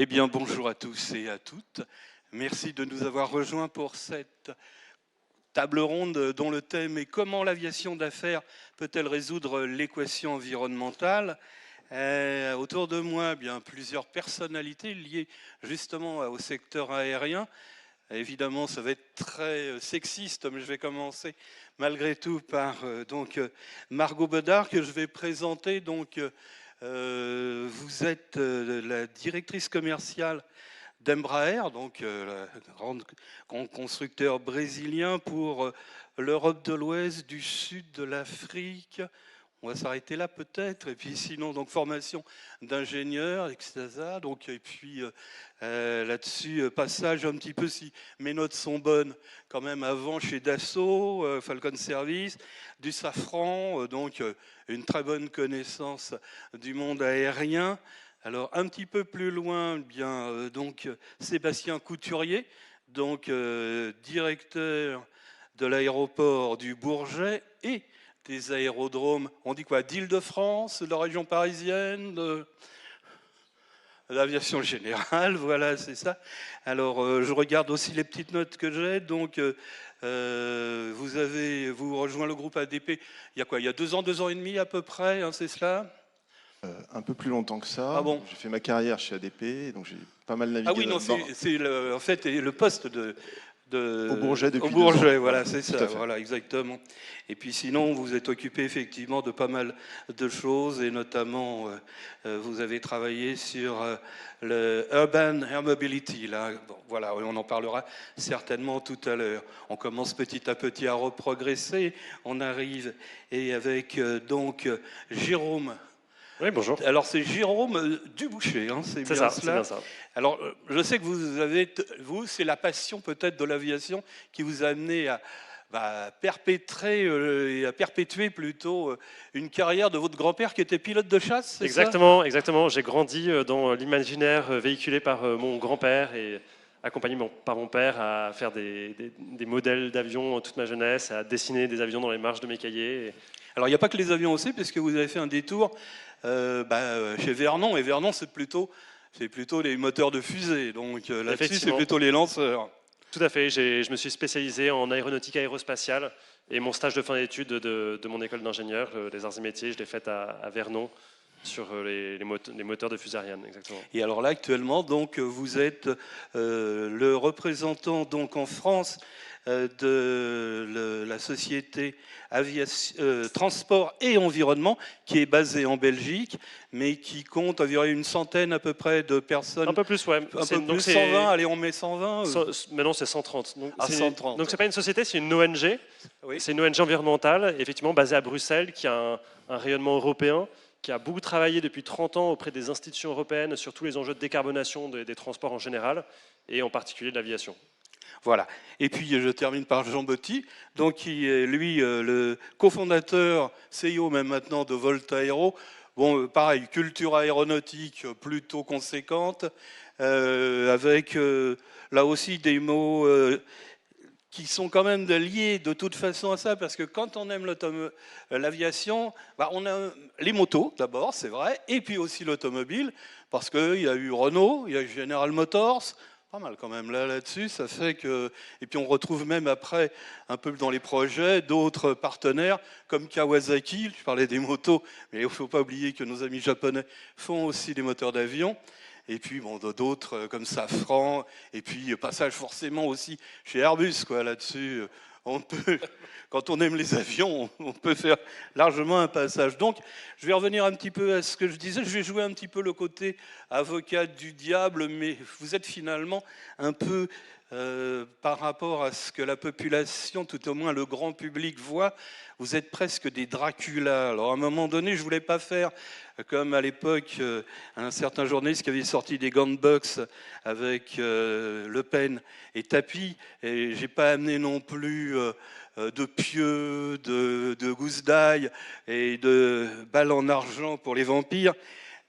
Eh bien, bonjour à tous et à toutes. Merci de nous avoir rejoints pour cette table ronde dont le thème est « Comment l'aviation d'affaires peut-elle résoudre l'équation environnementale ?» Autour de moi, bien, plusieurs personnalités liées justement au secteur aérien. Évidemment, ça va être très sexiste, mais je vais commencer malgré tout par Margot Bedard, que je vais présenter. Vous êtes la directrice commerciale d'Embraer, le grand constructeur brésilien pour l'Europe de l'Ouest, du sud de l'Afrique. On va s'arrêter là peut-être. Et puis sinon, donc formation d'ingénieur, etc. Et puis là-dessus, passage un petit peu, si mes notes sont bonnes, quand même avant chez Dassault, Falcon Service, du Safran, une très bonne connaissance du monde aérien. Alors un petit peu plus loin, Sébastien Couturier, directeur de l'aéroport du Bourget et des aérodromes, on dit quoi, d'Île-de-France, de la région parisienne, de l'aviation générale, voilà, c'est ça. Alors, je regarde aussi les petites notes que j'ai. Vous rejoint le groupe ADP, il y a quoi, il y a 2 ans et demi à peu près, hein, c'est cela? Un peu plus longtemps que ça. Ah bon? J'ai fait ma carrière chez ADP, donc j'ai pas mal navigué. Ah oui, non, c'est en fait le poste au Bourget depuis au Bourget, 2 ans. voilà, c'est ça, voilà, exactement. Et puis sinon, vous êtes occupé effectivement de pas mal de choses, et notamment, vous avez travaillé sur le Urban Air Mobility. Là, bon, voilà, on en parlera certainement tout à l'heure. On commence petit à petit à reprogresser. On arrive, et avec Jérôme. Oui, bonjour. Alors c'est Jérôme Duboucher, hein, c'est bien ça, cela. c'est bien ça. Alors je sais que c'est la passion peut-être de l'aviation qui vous a amené à perpétrer et à perpétuer plutôt une carrière de votre grand-père qui était pilote de chasse, c'est ça ? Exactement. J'ai grandi dans l'imaginaire véhiculé par mon grand-père et accompagné par mon père à faire des modèles d'avions toute ma jeunesse, à dessiner des avions dans les marges de mes cahiers. Alors il n'y a pas que les avions aussi, puisque vous avez fait un détour chez Vernon, et Vernon c'est plutôt les moteurs de fusée, donc là-dessus c'est plutôt les lanceurs. Tout à fait, je me suis spécialisé en aéronautique aérospatiale, et mon stage de fin d'études de mon école d'ingénieur, les arts et métiers, je l'ai fait à Vernon, sur les moteurs de fusée Ariane, exactement. Et alors là, actuellement, vous êtes le représentant en France de la société Transport et Environnement, qui est basée en Belgique, mais qui compte environ une centaine à peu près de personnes. Un peu plus, ouais. Un peu plus, 120, allez, on met 120. Mais non, c'est 130. Donc, 130. Donc c'est pas une société, c'est une ONG. Oui. C'est une ONG environnementale, effectivement basée à Bruxelles, qui a un rayonnement européen, qui a beaucoup travaillé depuis 30 ans auprès des institutions européennes sur tous les enjeux de décarbonation des transports en général, et en particulier de l'aviation. Voilà. Et puis je termine par Jean Botti, qui est lui le cofondateur, CEO même maintenant de Volta Aero. Bon, pareil, culture aéronautique plutôt conséquente, avec là aussi des mots qui sont quand même liés de toute façon à ça, parce que quand on aime l'aviation, on a les motos d'abord, c'est vrai, et puis aussi l'automobile, parce qu'il y a eu Renault, il y a eu General Motors. Pas mal quand même là-dessus, ça fait que... Et puis on retrouve même après, un peu dans les projets, d'autres partenaires comme Kawasaki, je parlais des motos, mais il ne faut pas oublier que nos amis japonais font aussi des moteurs d'avion. Et puis d'autres comme Safran, et puis passage forcément aussi chez Airbus, quoi, là-dessus. Quand on aime les avions, on peut faire largement un passage. Donc, je vais revenir un petit peu à ce que je disais. Je vais jouer un petit peu le côté avocat du diable, mais vous êtes finalement un peu, par rapport à ce que la population, tout au moins le grand public voit, vous êtes presque des Dracula. Alors, à un moment donné, je ne voulais pas faire comme à l'époque un certain journaliste qui avait sorti des gants de boxe avec Le Pen et Tapi, et j'ai pas amenné non plus de pieux, de gousses d'ail et de balles en argent pour les vampires.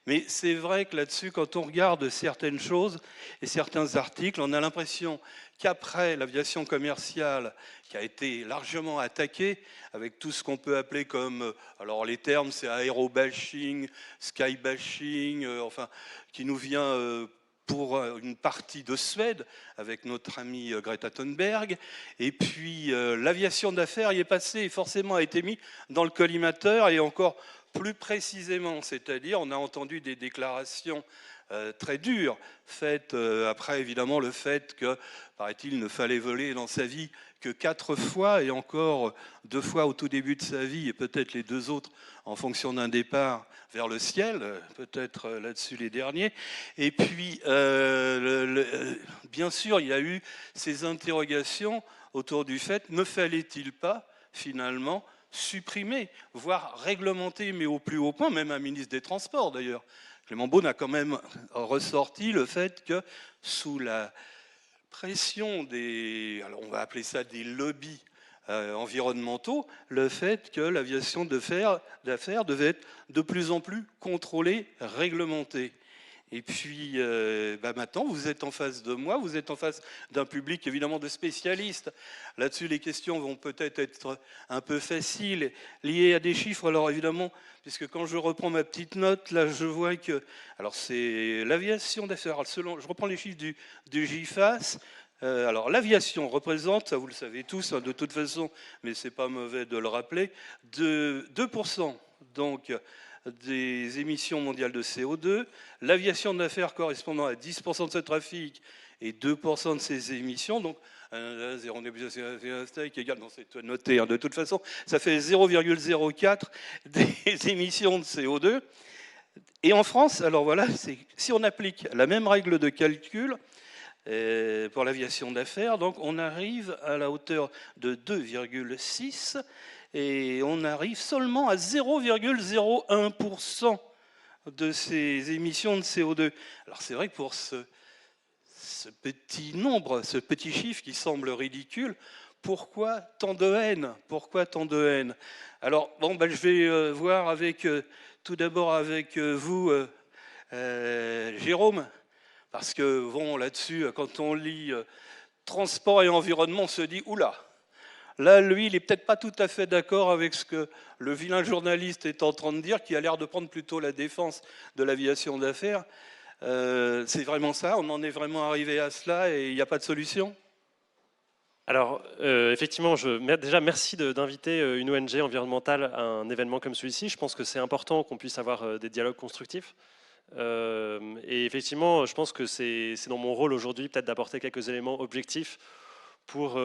Mais c'est vrai que là-dessus, quand on regarde certaines choses et certains articles, on a l'impression qu'après l'aviation commerciale, qui a été largement attaquée, avec tout ce qu'on peut appeler comme, alors les termes c'est aérobashing, skybashing, qui nous vient pour une partie de Suède, avec notre amie Greta Thunberg. Et puis l'aviation d'affaires y est passée et forcément a été mis dans le collimateur, et encore plus précisément, c'est-à-dire on a entendu des déclarations très dures, faites après évidemment le fait que, paraît-il, il ne fallait voler dans sa vie que 4 fois, et encore 2 fois au tout début de sa vie, et peut-être les 2 autres en fonction d'un départ vers le ciel, peut-être là-dessus les derniers. Et puis, bien sûr, il y a eu ces interrogations autour du fait, ne fallait-il pas, finalement, supprimer, voire réglementer, mais au plus haut point, même un ministre des Transports d'ailleurs. Clément Beaune a quand même ressorti le fait que, sous la pression des, alors on va appeler ça des lobbies environnementaux, le fait que l'aviation d'affaires devait être de plus en plus contrôlée, réglementée. Et puis maintenant, vous êtes en face de moi, vous êtes en face d'un public évidemment de spécialistes. Là-dessus, les questions vont peut-être être un peu faciles, liées à des chiffres. Alors évidemment, puisque quand je reprends ma petite note, là je vois que, alors c'est l'aviation d'affaires, selon, je reprends les chiffres du GIFAS. Alors l'aviation représente, ça vous le savez tous de toute façon, mais c'est pas mauvais de le rappeler, de 2% donc des émissions mondiales de CO2, l'aviation d'affaires correspondant à 10% de ce trafic et 2% de ces émissions, donc 0 qui égale, non c'est noté, de toute façon, ça fait 0,04 des émissions de CO2. Et en France, alors voilà, si on applique la même règle de calcul pour l'aviation d'affaires, donc on arrive à la hauteur de 2,6 et on arrive seulement à 0,01% de ces émissions de CO2. Alors c'est vrai que pour ce petit nombre, ce petit chiffre qui semble ridicule, pourquoi tant de haine? Pourquoi tant de haine? Alors bon, je vais voir avec tout d'abord avec vous, Jérôme, parce que bon, là-dessus, quand on lit transport et environnement, on se dit oula. Là, lui, il n'est peut-être pas tout à fait d'accord avec ce que le vilain journaliste est en train de dire, qui a l'air de prendre plutôt la défense de l'aviation d'affaires. C'est vraiment ça? On en est vraiment arrivé à cela et il n'y a pas de solution? Alors, effectivement, déjà, merci d'inviter une ONG environnementale à un événement comme celui-ci. Je pense que c'est important qu'on puisse avoir des dialogues constructifs. Et effectivement, je pense que c'est dans mon rôle aujourd'hui peut-être d'apporter quelques éléments objectifs pour,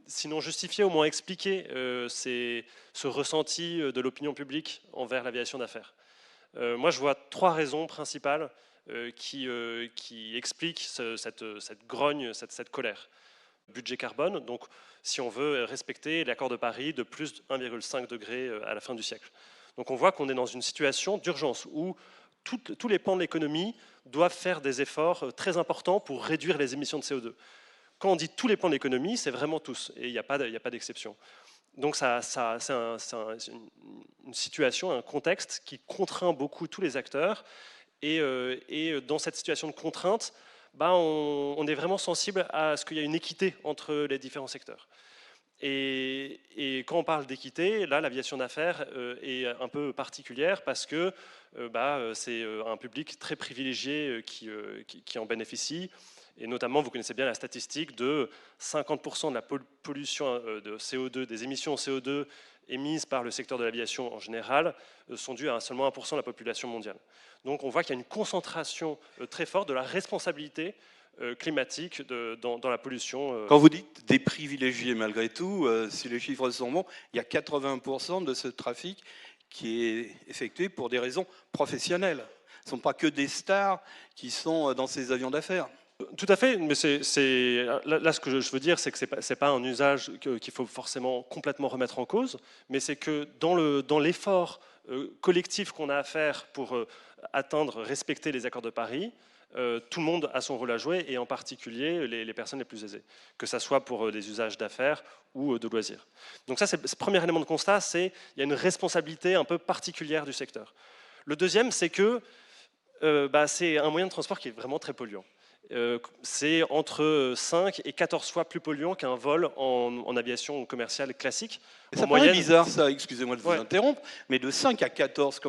sinon justifier, au moins expliquer ce ressenti de l'opinion publique envers l'aviation d'affaires. Moi, je vois 3 raisons principales qui expliquent cette grogne, cette colère. Budget carbone, donc si on veut respecter l'accord de Paris de plus 1,5 degré à la fin du siècle. Donc on voit qu'on est dans une situation d'urgence où tous les pans de l'économie doivent faire des efforts très importants pour réduire les émissions de CO2. Quand on dit tous les pans de l'économie, c'est vraiment tous, et il n'y a pas d'exception. Donc c'est une situation, un contexte qui contraint beaucoup tous les acteurs, et dans cette situation de contrainte, on est vraiment sensible à ce qu'il y a une équité entre les différents secteurs. Et quand on parle d'équité, là, l'aviation d'affaires est un peu particulière parce que c'est un public très privilégié qui en bénéficie. Et notamment, vous connaissez bien la statistique de 50% de la pollution de CO2, des émissions de CO2 émises par le secteur de l'aviation en général, sont dues à seulement 1% de la population mondiale. Donc on voit qu'il y a une concentration très forte de la responsabilité climatique dans la pollution. Quand vous dites des privilégiés, malgré tout, si les chiffres sont bons, il y a 80% de ce trafic qui est effectué pour des raisons professionnelles. Ce ne sont pas que des stars qui sont dans ces avions d'affaires. Tout à fait, mais là ce que je veux dire, c'est que c'est pas un usage qu'il faut forcément complètement remettre en cause, mais c'est que dans l'effort collectif qu'on a à faire pour respecter les accords de Paris, tout le monde a son rôle à jouer, et en particulier les personnes les plus aisées, que ce soit pour des usages d'affaires ou de loisirs. Donc ça, c'est le premier élément de constat, c'est qu'il y a une responsabilité un peu particulière du secteur. Le deuxième, c'est que c'est un moyen de transport qui est vraiment très polluant. C'est entre 5 et 14 fois plus polluant qu'un vol en aviation commerciale classique. Ça paraît bizarre, ça, excusez-moi de vous interrompre, mais de 5 à 14,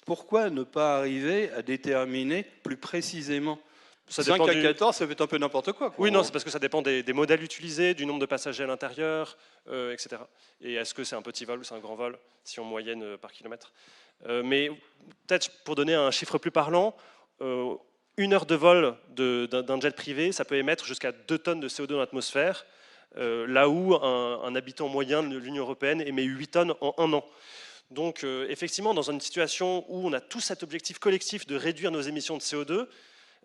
pourquoi ne pas arriver à déterminer plus précisément? Ça 5 dépend à 14, ça peut être un peu n'importe quoi. Oui, non, c'est parce que ça dépend des modèles utilisés, du nombre de passagers à l'intérieur, etc. Et est-ce que c'est un petit vol ou c'est un grand vol, si on moyenne par kilomètre. Mais peut-être pour donner un chiffre plus parlant, 1 heure de vol d'un jet privé, ça peut émettre jusqu'à 2 tonnes de CO2 dans l'atmosphère, là où un habitant moyen de l'Union européenne émet 8 tonnes en 1 an. Donc effectivement, dans une situation où on a tous cet objectif collectif de réduire nos émissions de CO2,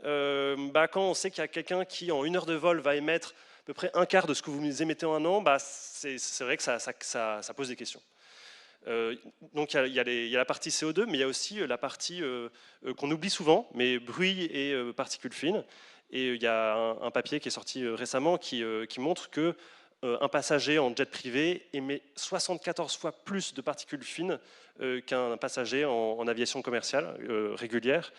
quand on sait qu'il y a quelqu'un qui, en 1 heure de vol, va émettre à peu près 1/4 de ce que vous émettez en 1 an, c'est vrai que ça pose des questions. Donc il y a la partie CO2, mais il y a aussi la partie qu'on oublie souvent, mais bruit et particules fines. Et il y a un papier qui est sorti récemment qui montre que un passager en jet privé émet 74 fois plus de particules fines qu'un passager en aviation commerciale régulière.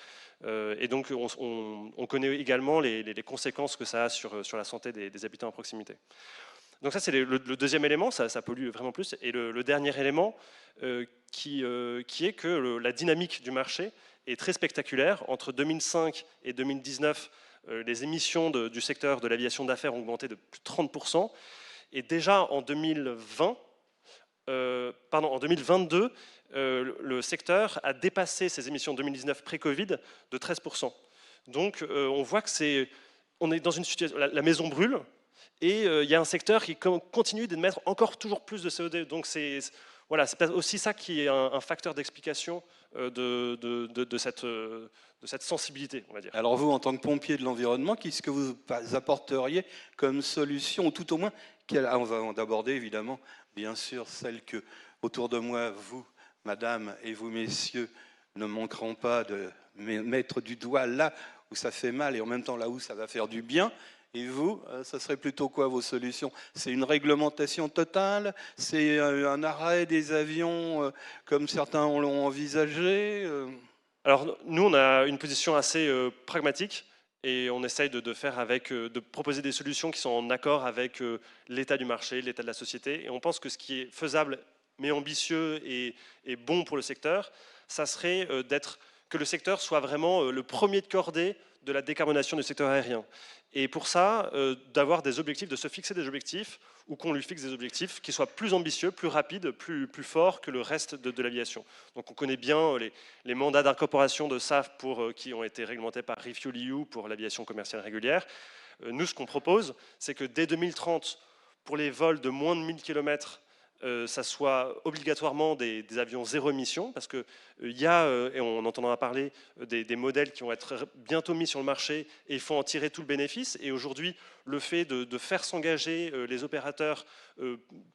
Et donc on connaît également les conséquences que ça a sur la santé des habitants à proximité. Donc ça c'est le deuxième élément, ça pollue vraiment plus. Et le dernier élément qui est que la dynamique du marché est très spectaculaire. Entre 2005 et 2019, les émissions du secteur de l'aviation d'affaires ont augmenté de plus de 30%. Et déjà en 2022, le secteur a dépassé ses émissions 2019 pré-Covid de 13%. Donc on voit que on est dans une situation, la maison brûle, et il y a un secteur qui continue d'émettre toujours plus de CO2. Donc c'est peut-être aussi ça qui est un facteur d'explication de cette sensibilité, on va dire. Alors vous, en tant que pompier de l'environnement, qu'est-ce que vous apporteriez comme solution, ou tout au moins, on va d'aborder évidemment, bien sûr, celle que autour de moi, vous, madame, et vous, messieurs, ne manqueront pas de mettre du doigt là où ça fait mal et en même temps là où ça va faire du bien. Et vous, ça serait plutôt quoi vos solutions? C'est une réglementation totale? C'est un arrêt des avions comme certains l'ont envisagé? Alors nous, on a une position assez pragmatique et on essaye de proposer des solutions qui sont en accord avec l'état du marché, l'état de la société. Et on pense que ce qui est faisable mais ambitieux et bon pour le secteur, ça serait que le secteur soit vraiment le premier de cordée de la décarbonation du secteur aérien. Et pour ça, d'avoir des objectifs, de se fixer des objectifs, ou qu'on lui fixe des objectifs qui soient plus ambitieux, plus rapides, plus forts que le reste de l'aviation. Donc on connaît bien les mandats d'incorporation de SAF qui ont été réglementés par RefuelEU pour l'aviation commerciale régulière. Nous, ce qu'on propose, c'est que dès 2030, pour les vols de moins de 1000 km, ça soit obligatoirement des avions zéro émission, parce qu'il y a, et on entendra parler, des modèles qui vont être bientôt mis sur le marché et il faut en tirer tout le bénéfice. Et aujourd'hui, le fait de faire s'engager les opérateurs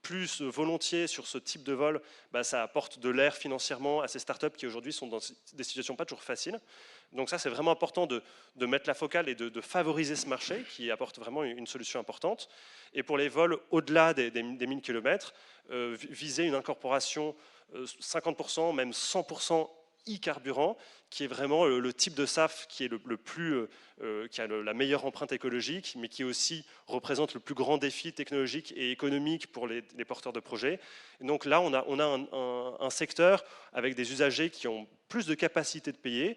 plus volontiers sur ce type de vol, ça apporte de l'air financièrement à ces startups qui aujourd'hui sont dans des situations pas toujours faciles. Donc ça, c'est vraiment important de mettre la focale et de favoriser ce marché qui apporte vraiment une solution importante. Et pour les vols au-delà des 1000 km, viser une incorporation 50%, même 100% e-carburant, qui est vraiment le type de SAF qui est qui a la meilleure empreinte écologique, mais qui aussi représente le plus grand défi technologique et économique pour les porteurs de projets. Et donc là, on a un secteur avec des usagers qui ont plus de capacité de payer,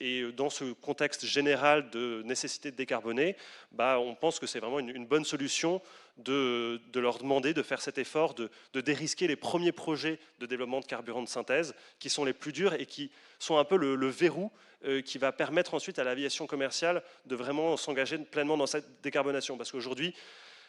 et dans ce contexte général de nécessité de décarboner, on pense que c'est vraiment une bonne solution de leur demander de faire cet effort, de dérisquer les premiers projets de développement de carburant de synthèse, qui sont les plus durs et qui sont un peu le verrou qui va permettre ensuite à l'aviation commerciale de vraiment s'engager pleinement dans cette décarbonation. Parce qu'aujourd'hui,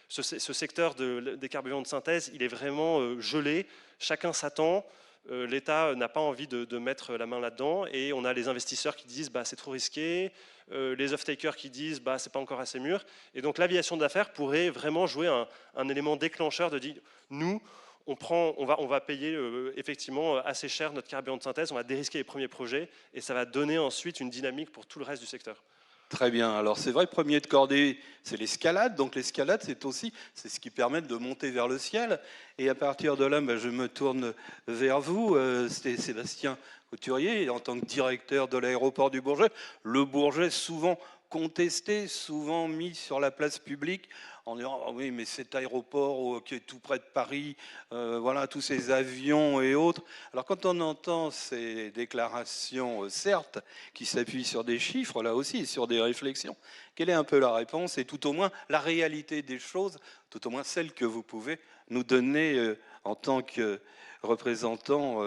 ce secteur des carburants de synthèse, il est vraiment gelé, chacun s'attend. L'État n'a pas envie de mettre la main là-dedans, et on a les investisseurs qui disent c'est trop risqué, les off-takers qui disent c'est pas encore assez mûr. Et donc l'aviation d'affaires pourrait vraiment jouer un élément déclencheur de dire nous, on va payer effectivement assez cher notre carburant de synthèse, on va dérisquer les premiers projets, et ça va donner ensuite une dynamique pour tout le reste du secteur. Très bien. Alors c'est vrai, premier de cordée, c'est l'escalade. Donc l'escalade, c'est ce qui permet de monter vers le ciel. Et à partir de là, je me tourne vers vous, Sébastien Couturier, en tant que directeur de l'aéroport du Bourget. Le Bourget, souvent contesté, souvent mis sur la place publique en disant ah oui, mais cet aéroport qui est tout près de Paris, voilà, tous ces avions et autres. Alors quand on entend ces déclarations, certes, qui s'appuient sur des chiffres, là aussi, sur des réflexions, quelle est un peu la réponse et tout au moins la réalité des choses, tout au moins celle que vous pouvez nous donner en tant que représentant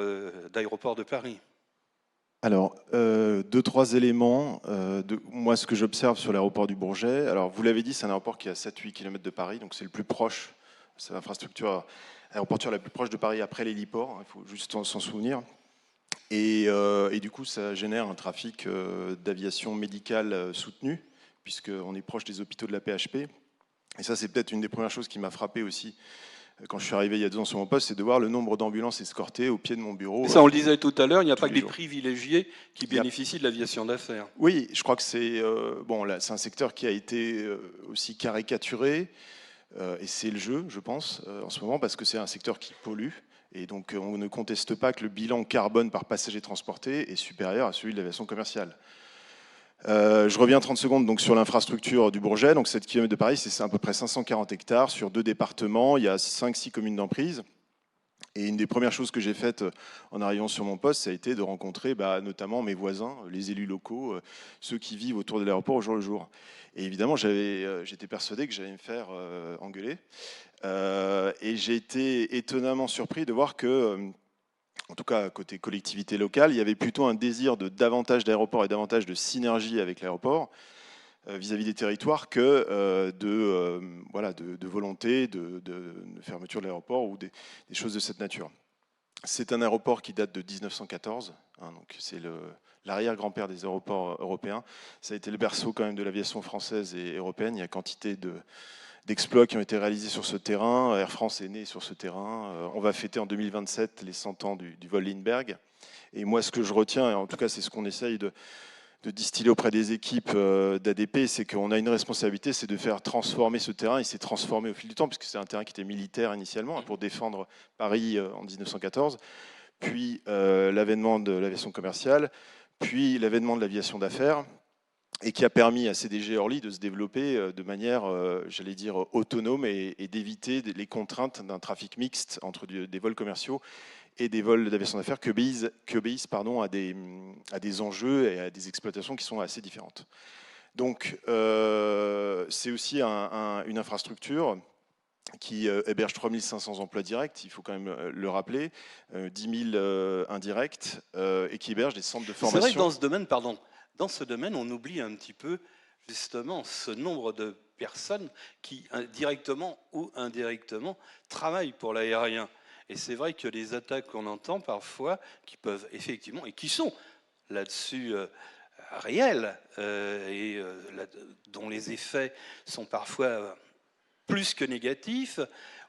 d'Aéroports de Paris? Alors, deux, trois éléments. Moi, ce que j'observe sur l'aéroport du Bourget, alors vous l'avez dit, c'est un aéroport qui est à 7-8 km de Paris, donc c'est le plus proche, c'est l'infrastructure aéroportuaire la plus proche de Paris après l'héliport, il faut juste s'en souvenir. Et du coup, ça génère un trafic d'aviation médicale soutenu, puisqu'on est proche des hôpitaux de la PHP. Et ça, c'est peut-être une des premières choses qui m'a frappé aussi quand je suis arrivé il y a 2 ans sur mon poste, c'est de voir le nombre d'ambulances escortées au pied de mon bureau. Et ça, on le disait tout à l'heure, il n'y a tous pas que les des jours. privilégiés qui bénéficient de l'aviation d'affaires. Oui, je crois que c'est bon, là, c'est un secteur qui a été aussi caricaturé, et c'est le jeu, je pense, en ce moment, parce que c'est un secteur qui pollue. Et donc, on ne conteste pas que le bilan carbone par passager transporté est supérieur à celui de l'aviation commerciale. Je reviens 30 secondes donc, sur l'infrastructure du Bourget. Donc 7 km de Paris, c'est à peu près 540 hectares sur 2 départements. Il y a 5-6 communes d'emprise. Et une des premières choses que j'ai faites en arrivant sur mon poste, ça a été de rencontrer notamment mes voisins, les élus locaux, ceux qui vivent autour de l'aéroport au jour le jour. Et évidemment, j'étais persuadé que j'allais me faire engueuler. Et j'ai été étonnamment surpris de voir que en tout cas côté collectivité locale, il y avait plutôt un désir de davantage d'aéroports et davantage de synergie avec l'aéroport vis-à-vis des territoires que de volonté de fermeture de l'aéroport ou des choses de cette nature. C'est un aéroport qui date de 1914, hein, donc c'est l'arrière-grand-père des aéroports européens. Ça a été le berceau quand même de l'aviation française et européenne. Il y a quantité d'exploits qui ont été réalisés sur ce terrain. Air France est né sur ce terrain. On va fêter en 2027 les 100 ans du vol Lindbergh. Et moi, ce que je retiens, et en tout cas c'est ce qu'on essaye de distiller auprès des équipes d'ADP, c'est qu'on a une responsabilité, c'est de faire transformer ce terrain. Il s'est transformé au fil du temps, puisque c'est un terrain qui était militaire initialement, pour défendre Paris en 1914, puis l'avènement de l'aviation commerciale, puis l'avènement de l'aviation d'affaires, et qui a permis à CDG Orly de se développer de manière, j'allais dire, autonome et d'éviter les contraintes d'un trafic mixte entre des vols commerciaux et des vols d'aviation d'affaires qui obéissent à des enjeux et à des exploitations qui sont assez différentes. Donc, c'est aussi une infrastructure qui héberge 3500 emplois directs, il faut quand même le rappeler, 10 000 indirects, et qui héberge des centres de formation. C'est vrai que dans ce domaine, on oublie un petit peu justement ce nombre de personnes qui, directement ou indirectement, travaillent pour l'aérien. Et c'est vrai que les attaques qu'on entend parfois, qui peuvent effectivement, et qui sont là-dessus réelles, dont les effets sont parfois plus que négatifs,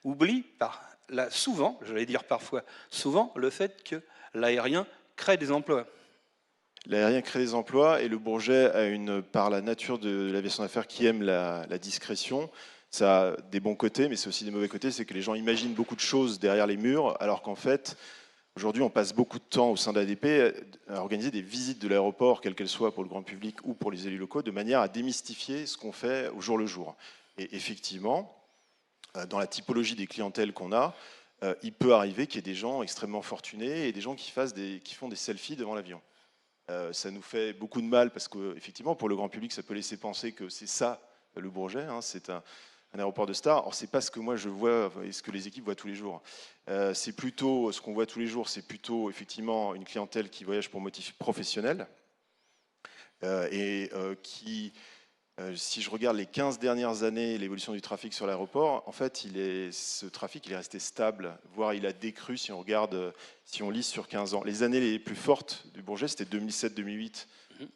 oublient souvent, j'allais dire parfois, souvent, le fait que l'aérien crée des emplois. L'aérien crée des emplois et le Bourget a par la nature de l'aviation d'affaires qui aime la discrétion. Ça a des bons côtés, mais c'est aussi des mauvais côtés. C'est que les gens imaginent beaucoup de choses derrière les murs, alors qu'en fait, aujourd'hui, on passe beaucoup de temps au sein de l'ADP à organiser des visites de l'aéroport, quelles qu'elles soient pour le grand public ou pour les élus locaux, de manière à démystifier ce qu'on fait au jour le jour. Et effectivement, dans la typologie des clientèles qu'on a, il peut arriver qu'il y ait des gens extrêmement fortunés et des gens qui font des selfies devant l'avion. Ça nous fait beaucoup de mal parce qu'effectivement, pour le grand public, ça peut laisser penser que c'est ça le Bourget, hein, c'est un aéroport de stars. Or, c'est pas ce que moi je vois et ce que les équipes voient tous les jours. C'est plutôt ce qu'on voit tous les jours, c'est plutôt effectivement une clientèle qui voyage pour motifs professionnels qui, si je regarde les 15 dernières années, l'évolution du trafic sur l'aéroport, en fait, ce trafic il est resté stable, voire il a décru si on lise sur 15 ans. Les années les plus fortes du Bourget, c'était 2007-2008,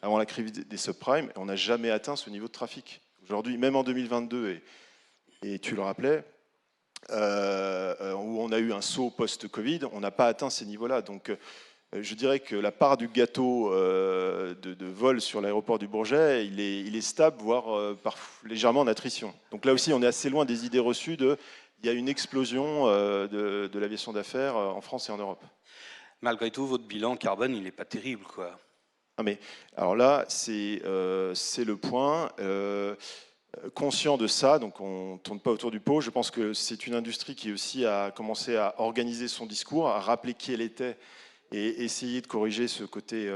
avant la crise des subprimes, et on n'a jamais atteint ce niveau de trafic. Aujourd'hui, même en 2022, et tu le rappelais, où on a eu un saut post-Covid, on n'a pas atteint ces niveaux-là. Donc, je dirais que la part du gâteau de vol sur l'aéroport du Bourget, il est stable, voire légèrement en attrition. Donc là aussi, on est assez loin des idées reçues il y a une explosion de l'aviation d'affaires en France et en Europe. Malgré tout, votre bilan carbone, il n'est pas terrible, quoi. Ah mais, alors là, c'est le point. Conscient de ça, donc on ne tourne pas autour du pot. Je pense que c'est une industrie qui aussi a commencé à organiser son discours, à rappeler qui elle était et essayer de corriger ce côté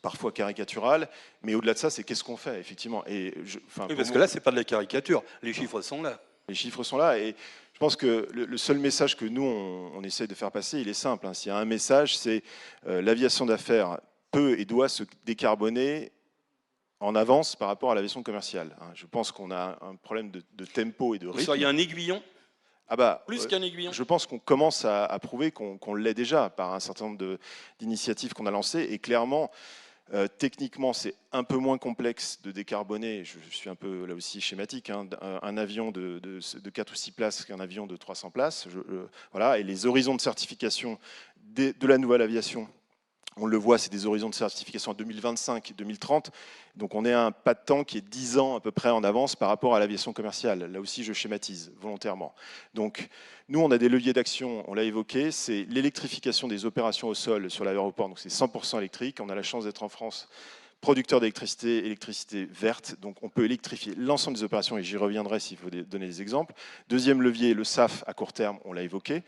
parfois caricatural. Mais au-delà de ça, c'est qu'est-ce qu'on fait, effectivement. Oui, parce que là, c'est pas de la caricature. Les chiffres sont là. Les chiffres sont là et je pense que le seul message que nous, on essaie de faire passer, il est simple. Hein. S'il y a un message, c'est l'aviation d'affaires peut et doit se décarboner en avance par rapport à l'aviation commerciale. Hein. Je pense qu'on a un problème de tempo et de Vous rythme. seriez un aiguillon, Ah bah, plus qu'un aiguillon. je pense qu'on commence à prouver qu'on l'est déjà par un certain nombre d'initiatives qu'on a lancées. Et clairement, techniquement, c'est un peu moins complexe de décarboner. Je suis un peu là aussi schématique. Hein, un avion de 4 ou 6 places qu'un avion de 300 places. Voilà. Et les horizons de certification de la nouvelle aviation, on le voit, c'est des horizons de certification en 2025-2030. Donc on est à un pas de temps qui est 10 ans à peu près en avance par rapport à l'aviation commerciale. Là aussi, je schématise volontairement. Donc nous, on a des leviers d'action, on l'a évoqué, c'est l'électrification des opérations au sol sur l'aéroport. Donc c'est 100% électrique. On a la chance d'être en France producteur d'électricité, électricité verte. Donc on peut électrifier l'ensemble des opérations et j'y reviendrai s'il faut donner des exemples. Deuxième levier, le SAF à court terme, on l'a évoqué.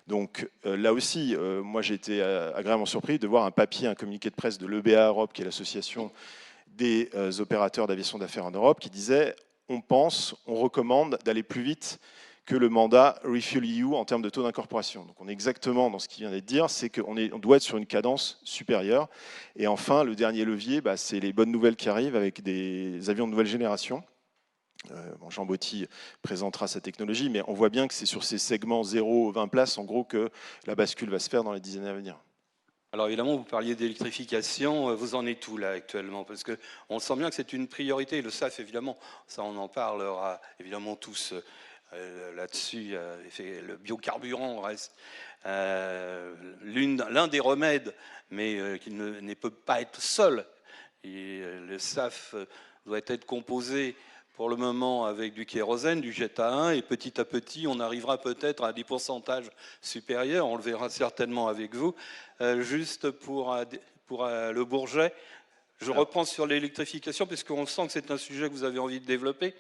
Donc là aussi, moi j'ai été agréablement surpris de voir un papier, un communiqué de presse de l'EBA Europe, qui est l'association des opérateurs d'aviation d'affaires en Europe, qui disait on pense, on recommande d'aller plus vite que le mandat Refuel EU en termes de taux d'incorporation. Donc on est exactement dans ce qui vient d'être dit, c'est qu'on doit être sur une cadence supérieure. Et enfin, le dernier levier, c'est les bonnes nouvelles qui arrivent avec des avions de nouvelle génération. Jean Botti présentera sa technologie, mais on voit bien que c'est sur ces segments 0-20 places, en gros, que la bascule va se faire dans les 10 années à venir. Alors évidemment, vous parliez d'électrification, vous en êtes où là actuellement? Parce qu'on sent bien que c'est une priorité. Le SAF, évidemment, ça on en parlera évidemment tous là-dessus. Le biocarburant reste l'un des remèdes, mais qui ne peut pas être seul. Et le SAF doit être composé pour le moment avec du kérosène, du jet à 1, et petit à petit, on arrivera peut-être à des pourcentages supérieurs, on le verra certainement avec vous. Juste pour le Bourget, je reprends sur l'électrification, puisqu'on sent que c'est un sujet que vous avez envie de développer.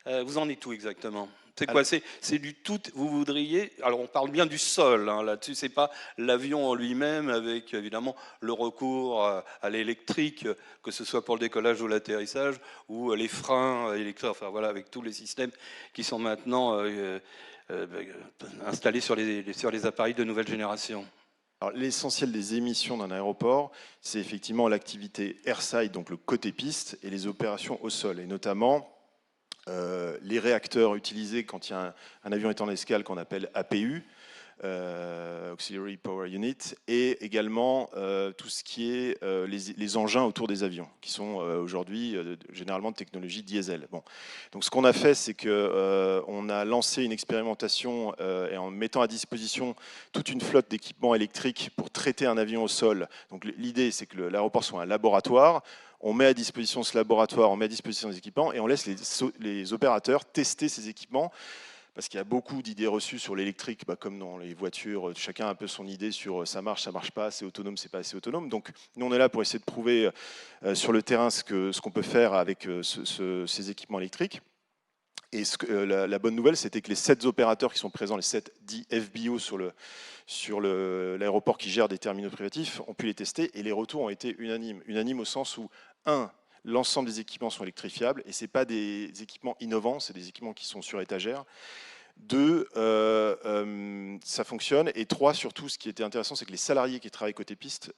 Vous en êtes où exactement? C'est quoi? C'est du tout, vous voudriez... Alors on parle bien du sol, hein, là-dessus, c'est pas l'avion en lui-même, avec évidemment le recours à l'électrique, que ce soit pour le décollage ou l'atterrissage, ou les freins électriques, enfin voilà, avec tous les systèmes qui sont maintenant installés sur les appareils de nouvelle génération. L'essentiel des émissions d'un aéroport, c'est effectivement l'activité airside, donc le côté piste, et les opérations au sol, et notamment les réacteurs utilisés quand il y a un avion est en escale qu'on appelle APU, Auxiliary Power Unit, et également tout ce qui est les engins autour des avions, qui sont aujourd'hui généralement de technologie diesel. Bon. Donc ce qu'on a fait, c'est qu'on a lancé une expérimentation et en mettant à disposition toute une flotte d'équipements électriques pour traiter un avion au sol. Donc l'idée, c'est que l'aéroport soit un laboratoire. On met à disposition ce laboratoire, on met à disposition des équipements et on laisse les opérateurs tester ces équipements. Parce qu'il y a beaucoup d'idées reçues sur l'électrique, comme dans les voitures, chacun a un peu son idée sur ça marche pas, c'est autonome, c'est pas assez autonome. Donc nous on est là pour essayer de prouver sur le terrain ce qu'on peut faire avec ces équipements électriques. Et la bonne nouvelle, c'était que les 7 opérateurs qui sont présents, les 7 dits FBO sur l'aéroport qui gère des terminaux privatifs, ont pu les tester et les retours ont été unanimes. Unanimes au sens où, l'ensemble des équipements sont électrifiables et ce n'est pas des équipements innovants, c'est des équipements qui sont sur étagère. 2, ça fonctionne. Et 3, surtout, ce qui était intéressant, c'est que les salariés qui travaillent côté piste,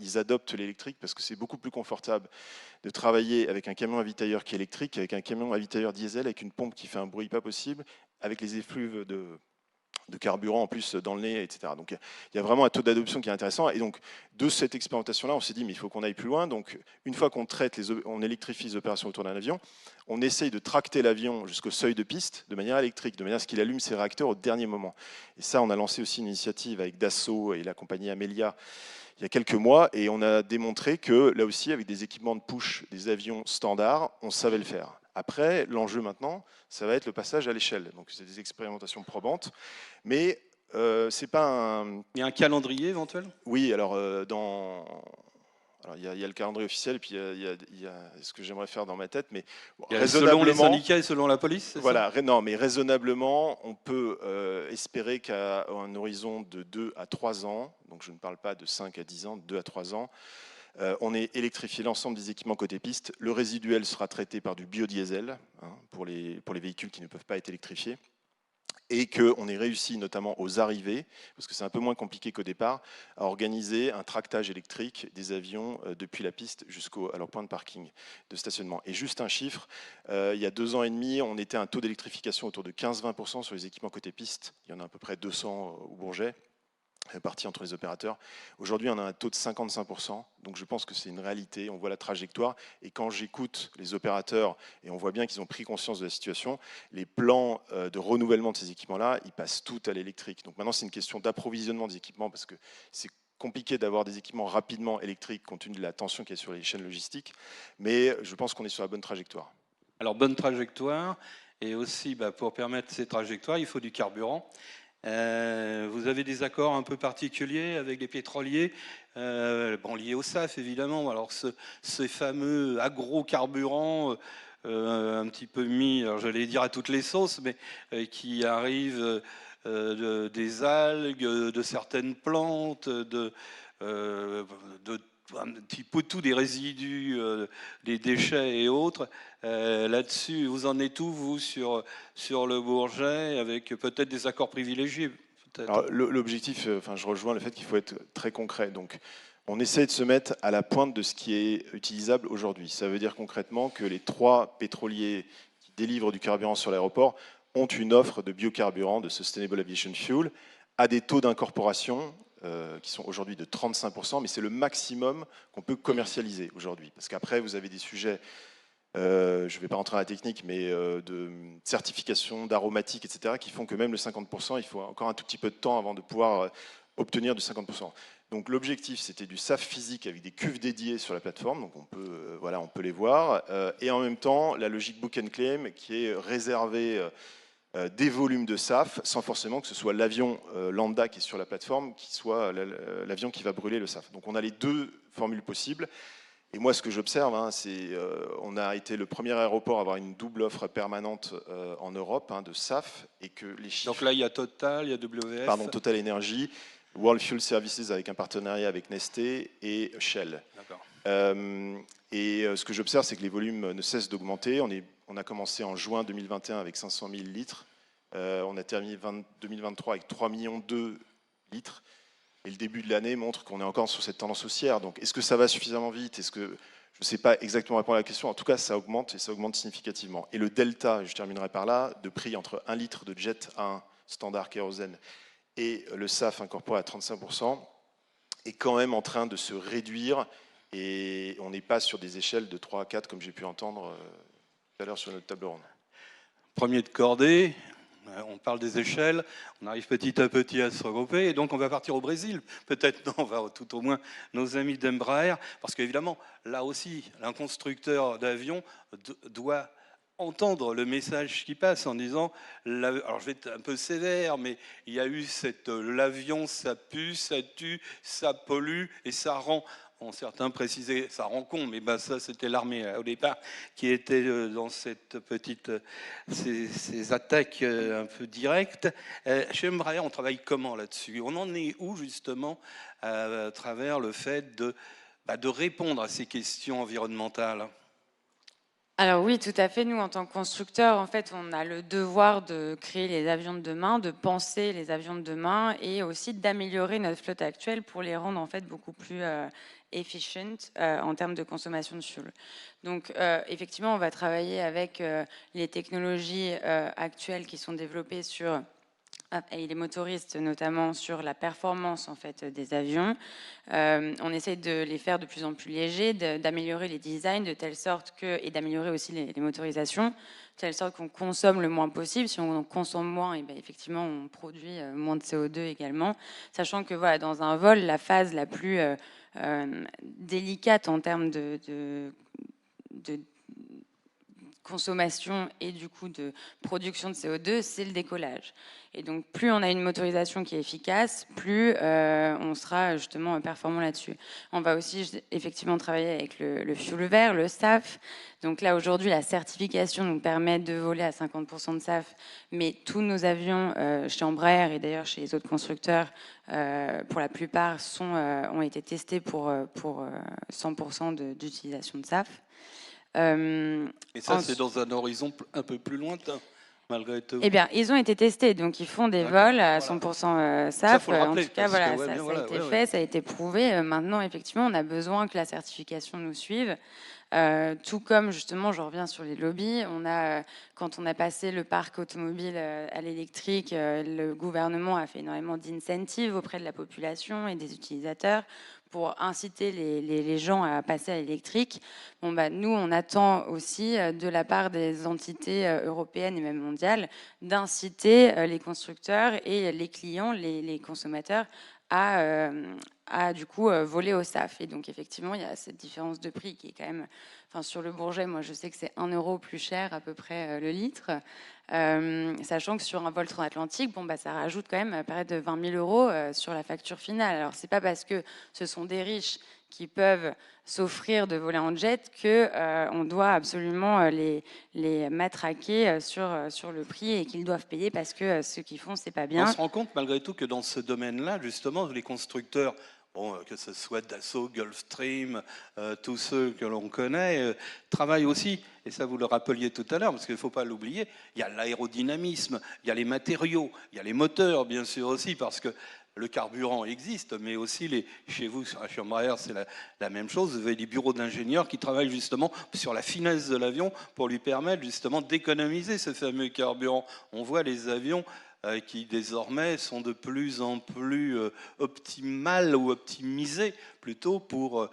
ils adoptent l'électrique parce que c'est beaucoup plus confortable de travailler avec un camion avitailleur qui est électrique, avec un camion avitailleur diesel, avec une pompe qui fait un bruit pas possible, avec les effluves de carburant en plus dans le nez, etc. Donc il y a vraiment un taux d'adoption qui est intéressant. Et donc de cette expérimentation-là, on s'est dit mais il faut qu'on aille plus loin. Donc une fois qu'on on électrifie les opérations autour d'un avion, on essaye de tracter l'avion jusqu'au seuil de piste de manière électrique, de manière à ce qu'il allume ses réacteurs au dernier moment. Et ça, on a lancé aussi une initiative avec Dassault et la compagnie Amelia il y a quelques mois, et on a démontré que là aussi, avec des équipements de push, des avions standards, on savait le faire. Après, l'enjeu maintenant, ça va être le passage à l'échelle. Donc c'est des expérimentations probantes, mais c'est pas un... Il y a un calendrier éventuel? Oui, alors Alors, il y a le calendrier officiel, et puis il y a ce que j'aimerais faire dans ma tête, mais bon, Selon les raisonnablement, syndicats et selon la police, c'est voilà, non, mais raisonnablement, on peut espérer qu'à un horizon de 2 à 3 ans, donc je ne parle pas de 5 à 10 ans, de 2 à 3 ans, on ait électrifié l'ensemble des équipements côté piste. Le résiduel sera traité par du biodiesel, hein, pour les véhicules qui ne peuvent pas être électrifiés. Et qu'on ait réussi, notamment aux arrivées, parce que c'est un peu moins compliqué qu'au départ, à organiser un tractage électrique des avions depuis la piste jusqu'à leur point de parking, de stationnement. Et juste un chiffre, il y a 2 ans et demi, on était à un taux d'électrification autour de 15-20% sur les équipements côté piste. Il y en a à peu près 200 au Bourget, répartis entre les opérateurs. Aujourd'hui, on a un taux de 55%, donc je pense que c'est une réalité, on voit la trajectoire, et quand j'écoute les opérateurs, et on voit bien qu'ils ont pris conscience de la situation, les plans de renouvellement de ces équipements-là, ils passent tout à l'électrique. Donc maintenant, c'est une question d'approvisionnement des équipements, parce que c'est compliqué d'avoir des équipements rapidement électriques, compte tenu de la tension qu'il y a sur les chaînes logistiques, mais je pense qu'on est sur la bonne trajectoire. Alors, bonne trajectoire, et aussi, pour permettre ces trajectoires, il faut du carburant. Vous avez des accords un peu particuliers avec les pétroliers, liés au SAF évidemment. Alors ces fameux agrocarburants, un petit peu mis, alors j'allais dire à toutes les sauces, mais qui arrivent des algues, de certaines plantes, de un petit peu tout, des résidus, des déchets et autres. Là-dessus, vous en êtes où, vous, sur le Bourget, avec peut-être des accords privilégiés peut-être. L'objectif, je rejoins le fait qu'il faut être très concret. Donc, on essaie de se mettre à la pointe de ce qui est utilisable aujourd'hui. Ça veut dire concrètement que les 3 pétroliers qui délivrent du carburant sur l'aéroport ont une offre de biocarburant, de Sustainable Aviation Fuel, à des taux d'incorporation qui sont aujourd'hui de 35%, mais c'est le maximum qu'on peut commercialiser aujourd'hui. Parce qu'après, vous avez des sujets, je ne vais pas rentrer dans la technique, mais de certification, d'aromatique, etc., qui font que même le 50%, il faut encore un tout petit peu de temps avant de pouvoir obtenir du 50%. Donc l'objectif, c'était du SAF physique avec des cuves dédiées sur la plateforme, donc on peut les voir, et en même temps, la logique book and claim qui est réservée des volumes de SAF, sans forcément que ce soit l'avion lambda qui est sur la plateforme, qui soit l'avion qui va brûler le SAF. Donc on a les 2 formules possibles. Et moi, ce que j'observe, c'est on a été le premier aéroport à avoir une double offre permanente en Europe de SAF, et que les chiffres... Donc là, il y a Total, il y a WF. Pardon, Total Energy, World Fuel Services avec un partenariat avec Nestlé et Shell. D'accord. Ce que j'observe, c'est que les volumes ne cessent d'augmenter. On a commencé en juin 2021 avec 500 000 litres. On a terminé 2023 avec 3,2 millions de litres. Et le début de l'année montre qu'on est encore sur cette tendance haussière. Donc, est-ce que ça va suffisamment vite? Est-ce que je ne sais pas exactement répondre à la question. En tout cas, ça augmente, et ça augmente significativement. Et le delta, je terminerai par là, de prix entre 1 litre de jet A1 standard kérosène et le SAF incorporé à 35%, est quand même en train de se réduire. Et on n'est pas sur des échelles de 3 à 4, comme j'ai pu entendre tout à l'heure sur notre table ronde. Premier de cordée. On parle des échelles, on arrive petit à petit à se regrouper, et donc on va partir au Brésil, peut-être, non, on va tout au moins nos amis d'Embraer, parce qu'évidemment, là aussi, un constructeur d'avion doit entendre le message qui passe en disant, alors je vais être un peu sévère, mais il y a eu l'avion, ça pue, ça tue, ça pollue, et ça rend... Bon, certains précisaient, ça rend con, mais ça c'était l'armée au départ qui était dans cette petite, ces attaques un peu directes. Chez Embraer, on travaille comment là-dessus? On en est où justement à travers le fait de répondre à ces questions environnementales? Alors oui, tout à fait. Nous, en tant que constructeurs, en fait, on a le devoir de créer les avions de demain, de penser les avions de demain, et aussi d'améliorer notre flotte actuelle pour les rendre en fait beaucoup plus efficient en termes de consommation de fuel. Donc effectivement, on va travailler avec les technologies actuelles qui sont développées sur et les motoristes, notamment sur la performance en fait des avions. On essaie de les faire de plus en plus légers, d'améliorer les designs de telle sorte que, et d'améliorer aussi les motorisations, de telle sorte qu'on consomme le moins possible. Si on consomme moins, et bien effectivement, on produit moins de CO2 également. Sachant que voilà, dans un vol, la phase la plus délicate en termes consommation et du coup de production de CO2, c'est le décollage. Et donc plus on a une motorisation qui est efficace, plus on sera justement performant là-dessus. On va aussi effectivement travailler avec le fuel vert, le SAF. Donc là aujourd'hui la certification nous permet de voler à 50% de SAF, mais tous nos avions chez Embraer et d'ailleurs chez les autres constructeurs, pour la plupart ont été testés pour 100% d'utilisation de SAF. Et ça, c'est dans un horizon un peu plus lointain, malgré tout. Eh bien, ils ont été testés, donc ils font des vols à 100% SAF. Faut le rappeler, en tout cas, voilà, que, ça a été fait, ça a été prouvé. Maintenant, effectivement, on a besoin que la certification nous suive. Tout comme, justement, je reviens sur les lobbies, quand on a passé le parc automobile à l'électrique, le gouvernement a fait énormément d'incentives auprès de la population et des utilisateurs pour inciter les gens à passer à l'électrique. Bon, bah, nous, on attend aussi de la part des entités européennes et même mondiales d'inciter les constructeurs et les clients, les consommateurs à du coup voler au SAF. Et donc effectivement, il y a cette différence de prix qui est quand même, enfin sur le Bourget, moi je sais que c'est 1 euro plus cher à peu près le litre, sachant que sur un vol transatlantique, bon bah ça rajoute quand même près de 20 000 euros sur la facture finale. Alors c'est pas parce que ce sont des riches qui peuvent s'offrir de voler en jet que on doit absolument les matraquer sur le prix et qu'ils doivent payer parce que ce qu'ils font c'est pas bien. On se rend compte malgré tout que dans ce domaine-là, justement, les constructeurs, bon, que ce soit Dassault, Gulfstream, tous ceux que l'on connaît, travaillent aussi, et ça vous le rappeliez tout à l'heure, parce qu'il ne faut pas l'oublier, il y a l'aérodynamisme, il y a les matériaux, il y a les moteurs bien sûr aussi, parce que le carburant existe, mais aussi chez vous, chez Embraer, c'est la même chose. Vous avez des bureaux d'ingénieurs qui travaillent justement sur la finesse de l'avion pour lui permettre justement d'économiser ce fameux carburant. On voit les avions qui désormais sont de plus en plus optimales ou optimisés plutôt pour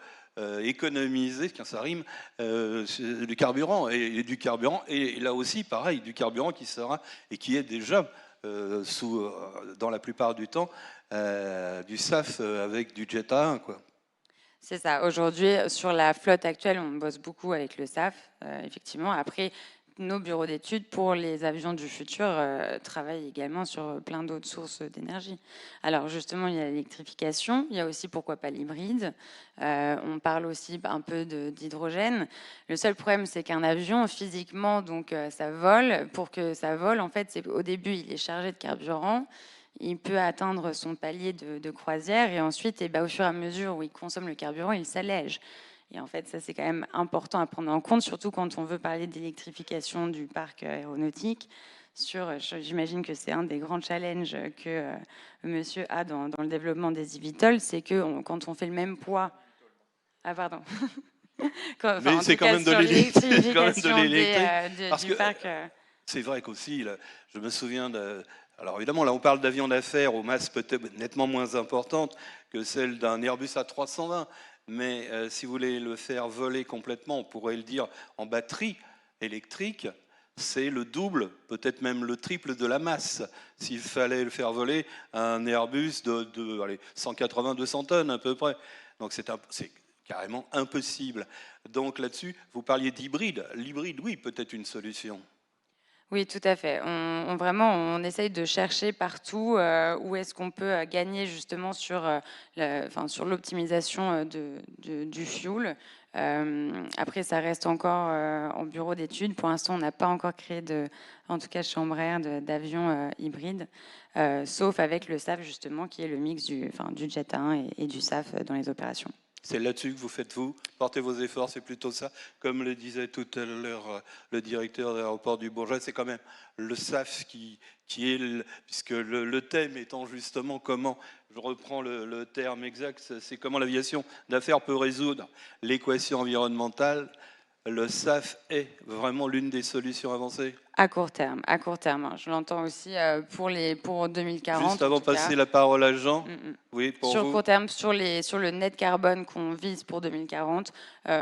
économiser, quand ça rime, du carburant et du carburant. Et là aussi, pareil, du carburant qui sera et qui est déjà dans la plupart du temps du SAF avec du Jet A1, quoi. C'est ça. Aujourd'hui, sur la flotte actuelle, on bosse beaucoup avec le SAF, effectivement. Après, nos bureaux d'études pour les avions du futur travaillent également sur plein d'autres sources d'énergie. Alors justement, il y a l'électrification, il y a aussi pourquoi pas l'hybride. On parle aussi un peu d'hydrogène. Le seul problème, c'est qu'un avion, physiquement, donc ça vole. Pour que ça vole, en fait, au début, il est chargé de carburant. Il peut atteindre son palier de croisière et ensuite, au fur et à mesure où il consomme le carburant, il s'allège. Et en fait, ça, c'est quand même important à prendre en compte, surtout quand on veut parler d'électrification du parc aéronautique. J'imagine que c'est un des grands challenges que monsieur a dans le développement des eVTOL, c'est que quand on fait le même poids... Ah, pardon. Mais c'est quand même de l'électrification du parc. C'est vrai qu'aussi, je me souviens alors évidemment, là on parle d'avions d'affaires aux masses peut-être nettement moins importantes que celles d'un Airbus A320, mais si vous voulez le faire voler complètement, on pourrait le dire en batterie électrique, c'est le double, peut-être même le triple de la masse, s'il fallait le faire voler un Airbus de 180-200 tonnes à peu près. Donc c'est carrément impossible. Donc là-dessus, vous parliez d'hybride. L'hybride, oui, peut-être une solution. Oui, tout à fait. On essaye de chercher partout où est-ce qu'on peut gagner justement sur l'optimisation du fuel. Après, ça reste encore en bureau d'études. Pour l'instant, on n'a pas encore créé, en tout cas chez Embraer, d'avions hybrides, sauf avec le SAF justement, qui est le mix du Jet A1 et du SAF dans les opérations. C'est là-dessus que vous portez vos efforts, c'est plutôt ça. Comme le disait tout à l'heure le directeur de l'aéroport du Bourget, c'est quand même le SAF qui est, puisque le thème étant justement comment, je reprends le terme exact, c'est comment l'aviation d'affaires peut résoudre l'équation environnementale. Le SAF est vraiment l'une des solutions avancées. À court terme. Je l'entends aussi pour 2040. Juste avant de passer la parole à Jean, oui, pour sur vous. court terme, sur le net carbone qu'on vise pour 2040,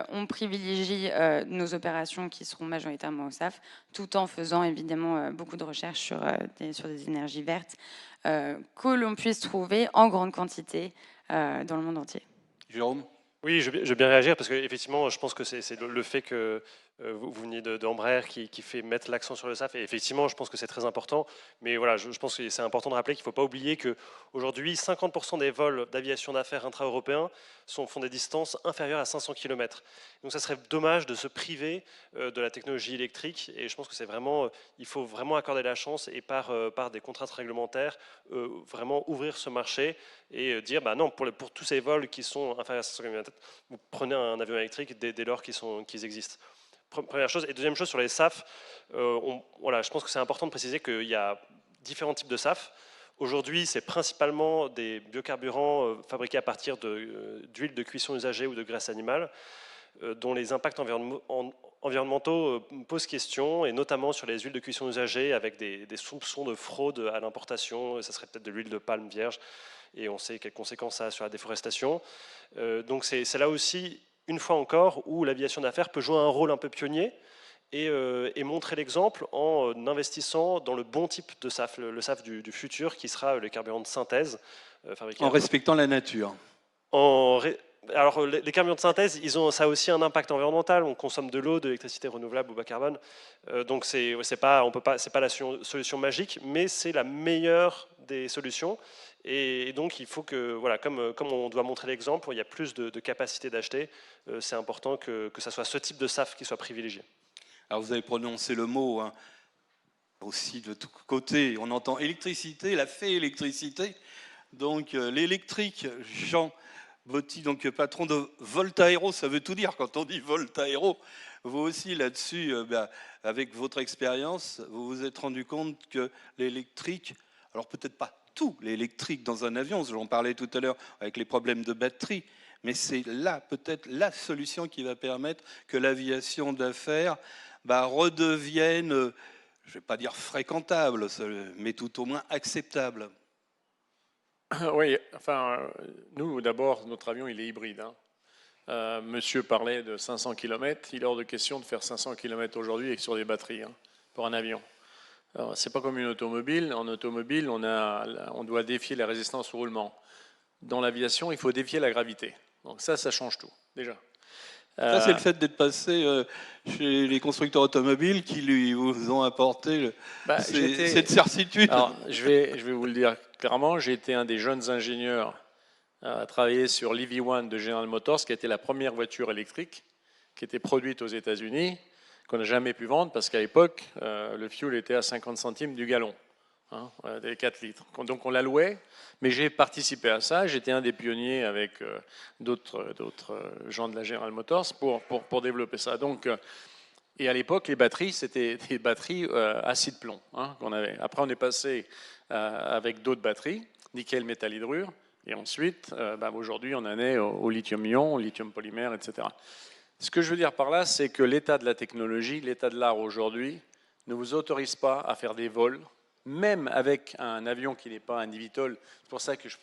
on privilégie nos opérations qui seront majoritairement au SAF, tout en faisant évidemment beaucoup de recherches sur des énergies vertes que l'on puisse trouver en grande quantité dans le monde entier. Jérôme ? Oui, je veux bien réagir parce qu'effectivement, je pense que c'est le fait que Vous veniez d'Embraer qui fait mettre l'accent sur le SAF, et effectivement, je pense que c'est très important. Mais voilà, je pense que c'est important de rappeler qu'il ne faut pas oublier qu'aujourd'hui, 50% des vols d'aviation d'affaires intra-européens font des distances inférieures à 500 km. Donc ça serait dommage de se priver de la technologie électrique, et je pense que c'est vraiment, il faut vraiment accorder la chance et par des contraintes réglementaires, vraiment ouvrir ce marché et dire, bah non, pour tous ces vols qui sont inférieurs à 500 km, vous prenez un avion électrique dès lors qu'ils existent. Première chose. Et deuxième chose, sur les SAF, voilà, je pense que c'est important de préciser qu'il y a différents types de SAF. Aujourd'hui, c'est principalement des biocarburants fabriqués à partir d'huile de cuisson usagée ou de graisse animale, dont les impacts environnementaux posent question, et notamment sur les huiles de cuisson usagées, avec des soupçons de fraude à l'importation. Ça serait peut-être de l'huile de palme vierge, et on sait quelles conséquences ça a sur la déforestation. Donc c'est là aussi, une fois encore, où l'aviation d'affaires peut jouer un rôle un peu pionnier et montrer l'exemple en investissant dans le bon type de SAF, le SAF du futur, qui sera le carburant de synthèse fabriqué. En respectant la nature. Alors, les carburants de synthèse, ça a aussi un impact environnemental. On consomme de l'eau, de l'électricité renouvelable ou bas carbone. Donc, c'est pas la solution magique, mais c'est la meilleure des solutions. Et donc, il faut que, voilà, comme on doit montrer l'exemple, il y a plus de capacité d'acheter. C'est important que ça soit ce type de SAF qui soit privilégié. Alors, vous avez prononcé le mot, hein, aussi de tous côtés. On entend électricité, la fée électricité. Donc, l'électrique, Jean Botti, donc patron de Voltaero, ça veut tout dire quand on dit Voltaero. Vous aussi, là-dessus, avec votre expérience, vous vous êtes rendu compte que l'électrique, alors peut-être pas tout l'électrique dans un avion, j'en parlais tout à l'heure avec les problèmes de batterie, mais c'est là peut-être la solution qui va permettre que l'aviation d'affaires redevienne, je ne vais pas dire fréquentable, mais tout au moins acceptable. Oui, enfin, nous, d'abord, notre avion, il est hybride. Hein. Monsieur parlait de 500 km. Il est hors de question de faire 500 km aujourd'hui et sur des batteries, hein, pour un avion. C'est pas comme une automobile. En automobile, on doit défier la résistance au roulement. Dans l'aviation, il faut défier la gravité. Donc ça change tout, déjà. Ça, c'est le fait d'être passé chez les constructeurs automobiles qui vous ont apporté cette certitude. Alors, je vais vous le dire clairement, j'ai été un des jeunes ingénieurs à travailler sur l'EV1 de General Motors, qui était la première voiture électrique qui était produite aux États-Unis, qu'on n'a jamais pu vendre parce qu'à l'époque, le fuel était à 50 centimes du gallon, hein, des 4 litres. Donc on la louait, mais j'ai participé à ça. J'étais un des pionniers avec d'autres gens de la General Motors pour développer ça. Donc, et à l'époque, les batteries, c'était des batteries acide plomb, hein, qu'on avait. Après, on est passé avec d'autres batteries, nickel, métal, hydrure. Et ensuite, aujourd'hui, on en est au lithium-ion, au lithium polymère, etc. Ce que je veux dire par là, c'est que l'état de la technologie, l'état de l'art aujourd'hui, ne vous autorise pas à faire des vols, même avec un avion qui n'est pas un eVTOL. C'est pour ça que je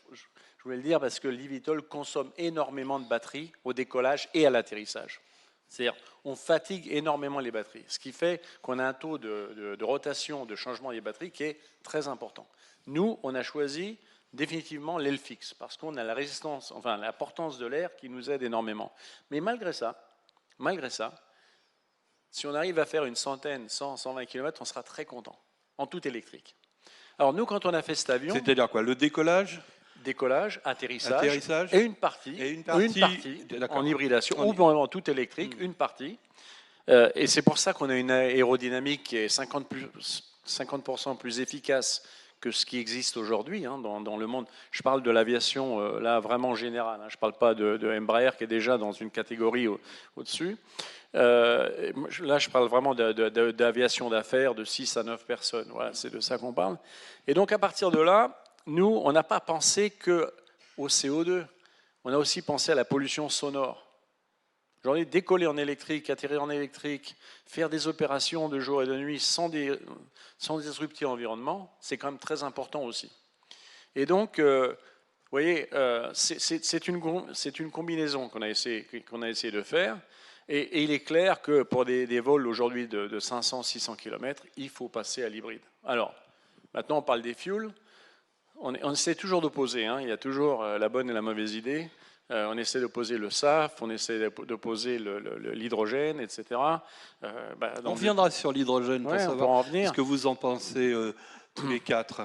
voulais le dire, parce que l'eVTOL consomme énormément de batteries au décollage et à l'atterrissage. C'est-à-dire, on fatigue énormément les batteries, ce qui fait qu'on a un taux de rotation, de changement des batteries qui est très important. Nous, on a choisi définitivement l'aile fixe, parce qu'on a la résistance, enfin la portance de l'air qui nous aide énormément. Mais malgré ça, si on arrive à faire une centaine, 100, 120 km, on sera très content, en tout électrique. Alors nous, quand on a fait cet avion... C'est-à-dire quoi? Le décollage? Décollage, atterrissage et une partie en hybridation, ou en tout électrique, une partie. Et c'est pour ça qu'on a une aérodynamique qui est 50% plus efficace que ce qui existe aujourd'hui, hein, dans le monde. Je parle de l'aviation là vraiment générale, hein. Je ne parle pas de Embraer qui est déjà dans une catégorie au-dessus. Là, je parle vraiment d'aviation d'affaires de 6 à 9 personnes. Voilà, c'est de ça qu'on parle. Et donc, à partir de là, nous, on n'a pas pensé qu'au CO2. On a aussi pensé à la pollution sonore. Aujourd'hui, décoller en électrique, atterrir en électrique, faire des opérations de jour et de nuit sans disrupter l'environnement, c'est quand même très important aussi. Et donc, vous voyez, c'est une combinaison qu'on a essayé de faire. Et il est clair que pour des vols aujourd'hui de 500-600 km, il faut passer à l'hybride. Alors, maintenant, on parle des fuels. On essaie toujours d'opposer, hein. Il y a toujours la bonne et la mauvaise idée. On essaie de poser le SAF, on essaie de poser l'hydrogène, etc. On reviendra sur l'hydrogène pour on savoir pourra en venir. ce que vous en pensez tous les quatre.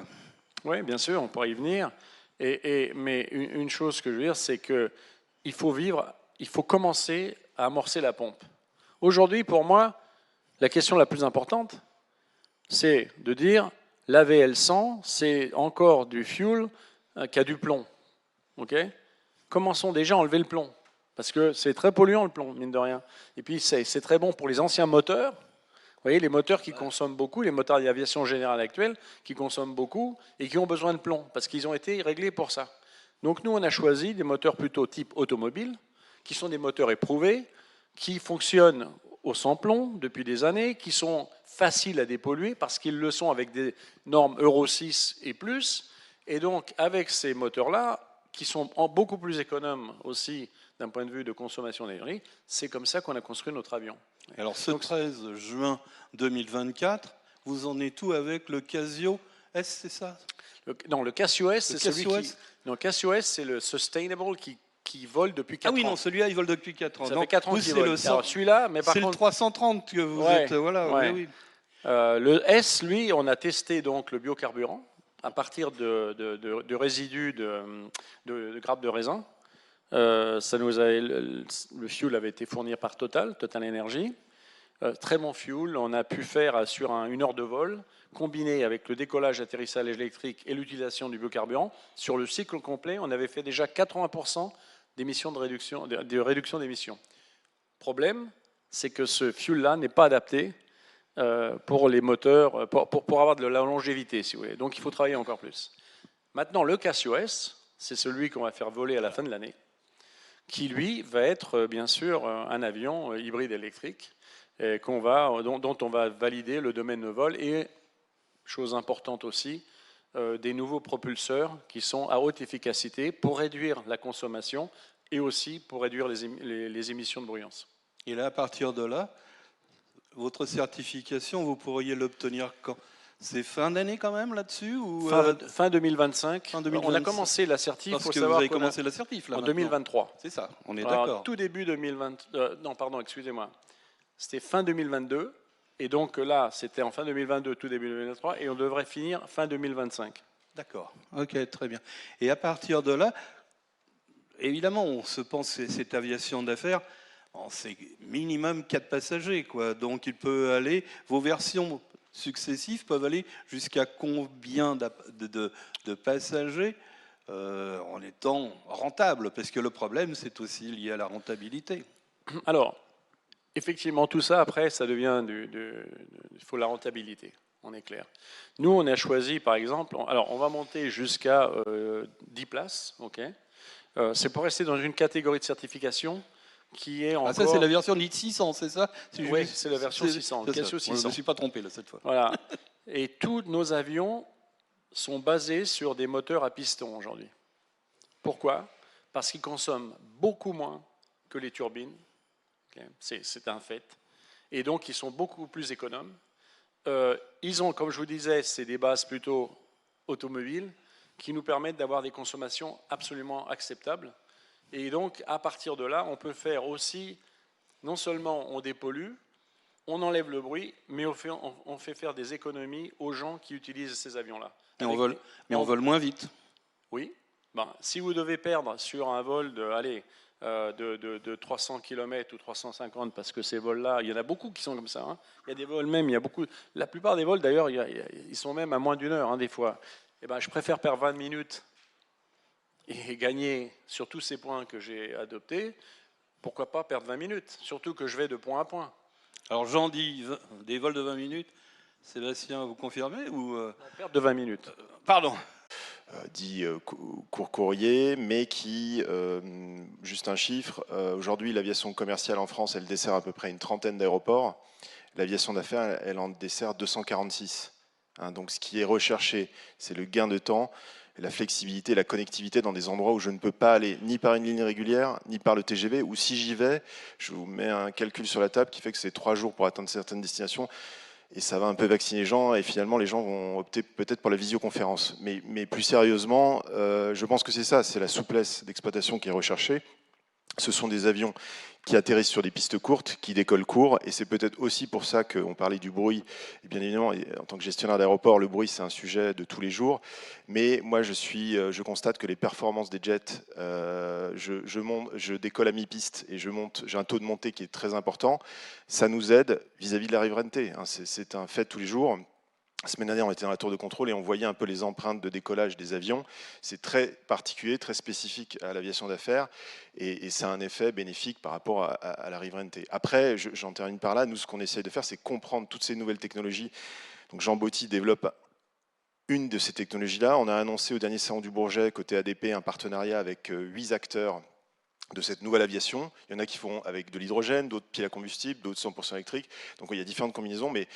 Oui, bien sûr, on pourra y venir. Mais une chose que je veux dire, c'est qu'il faut il faut commencer à amorcer la pompe. Aujourd'hui, pour moi, la question la plus importante, c'est de dire l'AVL100, c'est encore du fuel qui a du plomb. Okay, commençons déjà à enlever le plomb, parce que c'est très polluant le plomb, mine de rien. Et puis c'est très bon pour les anciens moteurs. Vous voyez, les moteurs qui consomment beaucoup, les moteurs d'aviation générale actuels, qui consomment beaucoup et qui ont besoin de plomb, parce qu'ils ont été réglés pour ça. Donc nous, on a choisi des moteurs plutôt type automobile, qui sont des moteurs éprouvés, qui fonctionnent au sans-plomb depuis des années, qui sont faciles à dépolluer, parce qu'ils le sont avec des normes Euro 6 et plus. Et donc, avec ces moteurs-là, qui sont beaucoup plus économes aussi d'un point de vue de consommation d'énergie, c'est comme ça qu'on a construit notre avion. Alors ce 13 juin 2024, vous en êtes où avec le Casio S, c'est ça? Non, le Casio S, c'est celui qui... Non, Casio S, c'est le Sustainable qui vole depuis 4 ans. Ah oui, non, celui-là, il vole depuis 4 ans. Ça fait 4 ans qu'il vole. Alors celui-là, mais par contre... C'est le 330 que vous êtes... Voilà, ouais. Oui. Le S, lui, on a testé donc le biocarburant à partir de résidus de grappes de raisin. Le fuel avait été fourni par Total Energy. Très bon fuel. On a pu faire sur 1 heure de vol, combiné avec le décollage, atterrissage électrique et l'utilisation du biocarburant. Sur le cycle complet, on avait fait déjà 80% d'émissions de réduction d'émissions. Problème, c'est que ce fuel-là n'est pas adapté pour les moteurs, pour avoir de la longévité, si vous voulez. Donc il faut travailler encore plus. Maintenant, le Casio S, c'est celui qu'on va faire voler à la fin de l'année, qui lui va être bien sûr un avion hybride électrique dont on va valider le domaine de vol et, chose importante aussi, des nouveaux propulseurs qui sont à haute efficacité pour réduire la consommation et aussi pour réduire les émissions de bruyance. Et là, à partir de là, votre certification, vous pourriez l'obtenir quand? C'est fin d'année quand même là-dessus ou fin 2025. Fin 2025. On a commencé la certif. Parce que vous avez commencé la certif là en maintenant. 2023. C'est ça, on est d'accord. Tout début 2020. Non, pardon, excusez-moi. C'était fin 2022. Et donc là, c'était en fin 2022, tout début 2023. Et on devrait finir fin 2025. D'accord. Ok, très bien. Et à partir de là, évidemment, on se pense cette aviation d'affaires. C'est minimum 4 passagers, quoi. Donc il peut aller, vos versions successives peuvent aller jusqu'à combien de passagers en étant rentable? Parce que le problème, c'est aussi lié à la rentabilité. Alors, effectivement, tout ça, après, ça devient il faut la rentabilité, on est clair. Nous, on a choisi, par exemple, alors on va monter jusqu'à 10 places, ok. C'est pour rester dans une catégorie de certification qui est encore... Ah, ça, c'est la version NIT 600, c'est ça? Oui, c'est la version 600, le Casio 600. Je ne me suis pas trompé, là, cette fois. Voilà. Et tous nos avions sont basés sur des moteurs à piston aujourd'hui. Pourquoi? Parce qu'ils consomment beaucoup moins que les turbines. Okay, c'est un fait. Et donc, ils sont beaucoup plus économes. Ils ont, comme je vous disais, c'est des bases plutôt automobiles qui nous permettent d'avoir des consommations absolument acceptables. Et donc, à partir de là, on peut faire aussi, non seulement on dépollue, on enlève le bruit, mais on fait faire des économies aux gens qui utilisent ces avions-là. Mais on vole moins vite. Oui. Ben, si vous devez perdre sur un vol de 300 km ou 350, parce que ces vols-là, il y en a beaucoup qui sont comme ça. Hein. Il y a des vols même, il y a beaucoup. La plupart des vols, d'ailleurs, ils sont même à moins d'1 heure, hein, des fois. Eh ben, je préfère perdre 20 minutes et gagner sur tous ces points que j'ai adoptés. Pourquoi pas perdre 20 minutes? Surtout que je vais de point à point. Alors Jean dit des vols de 20 minutes. Sébastien, vous confirmez ou Perte de 20 minutes. Pardon. Dit court courrier, mais qui, juste un chiffre, aujourd'hui l'aviation commerciale en France, elle dessert à peu près une trentaine d'aéroports. L'aviation d'affaires, elle en dessert 246. Hein, donc ce qui est recherché, c'est le gain de temps, la flexibilité, la connectivité dans des endroits où je ne peux pas aller ni par une ligne régulière, ni par le TGV, ou si j'y vais, je vous mets un calcul sur la table qui fait que c'est 3 jours pour atteindre certaines destinations. et ça va un peu vacciner les gens, et finalement les gens vont opter peut-être pour la visioconférence. Mais plus sérieusement, je pense que c'est ça, c'est la souplesse d'exploitation qui est recherchée. Ce sont des avions qui atterrissent sur des pistes courtes, qui décollent court, et c'est peut-être aussi pour ça qu'on parlait du bruit. Et bien évidemment, en tant que gestionnaire d'aéroport, le bruit c'est un sujet de tous les jours. Mais moi, je constate que les performances des jets, je décolle à mi-piste et j'ai un taux de montée qui est très important. Ça nous aide vis-à-vis de la riverainté. C'est un fait tous les jours. La semaine dernière, on était dans la tour de contrôle et on voyait un peu les empreintes de décollage des avions. C'est très particulier, très spécifique à l'aviation d'affaires et ça a un effet bénéfique par rapport à la riverainté. Après, j'en termine par là. Nous, ce qu'on essaie de faire, c'est comprendre toutes ces nouvelles technologies. Donc Jean Botti développe une de ces technologies-là. On a annoncé au dernier salon du Bourget, côté ADP, un partenariat avec 8 acteurs de cette nouvelle aviation. Il y en a qui font avec de l'hydrogène, d'autres piles à combustible, d'autres 100% électriques. Donc il y a différentes combinaisons, mais